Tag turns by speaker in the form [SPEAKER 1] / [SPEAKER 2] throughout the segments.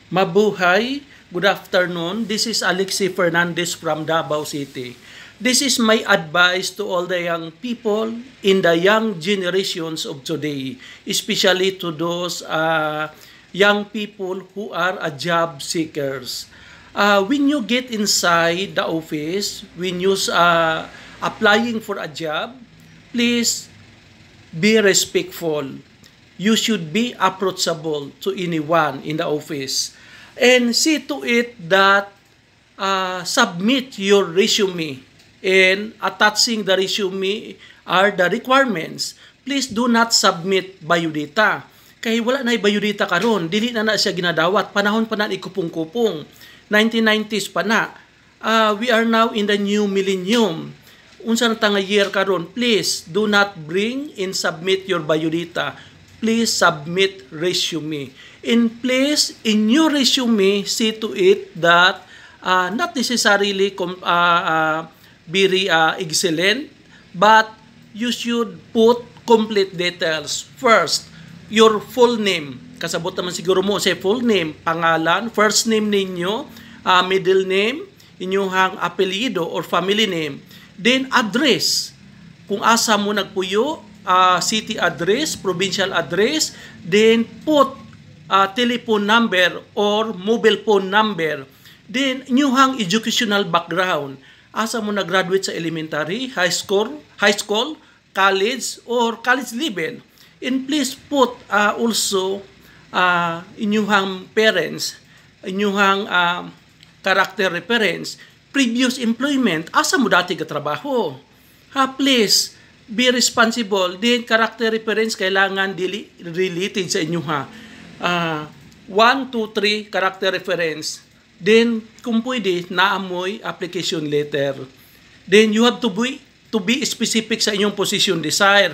[SPEAKER 1] Mabuhay, good afternoon. This is Alexi Fernandez from Davao City. This is my advice to all the young people in the young generations of today, especially to those young people who are job seekers. When you get inside the office, when you applying for a job, please be respectful. You should be approachable to anyone in the office. And see to it that submit your resume, and attaching the resume are the requirements. Please do not submit biodata. Kaya wala na biodata karon, dili na siya ginadawat. Panahon pa na ikupong-kupong. 1990s pa na. We are now in the new millennium. Unsa na nga year karon, please do not bring and submit your biodata. Please submit resume. In place, in your resume, see to it that not necessarily very excellent, but you should put complete details. First, your full name. Kasabot naman siguro mo sa full name, pangalan, first name ninyo, middle name, inyong apelyido or family name. Then, address. Kung asa mo nagpuyo, city address, provincial address, then put telephone number or mobile phone number. Then, inyong educational background. Asa mo na-graduate sa elementary, high school, college, or college level. And please put also inyong parents, inyong character reference, previous employment, asa mo dati ka trabaho. Please, be responsible. Then, character reference, kailangan related sa inyo 1, 2, 3, character reference. Then, kung pwede, naamoy application letter. Then, you have to be specific sa inyong position desire,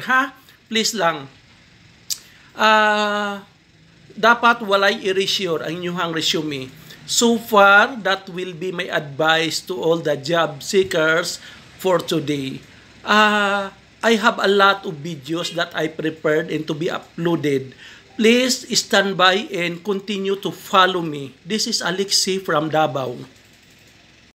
[SPEAKER 1] Please lang. Dapat walay erasure ang inyong resume. So far, that will be my advice to all the job seekers for today. I have a lot of videos that I prepared and to be uploaded. Please stand by and continue to follow me. This is Alexi from Davao.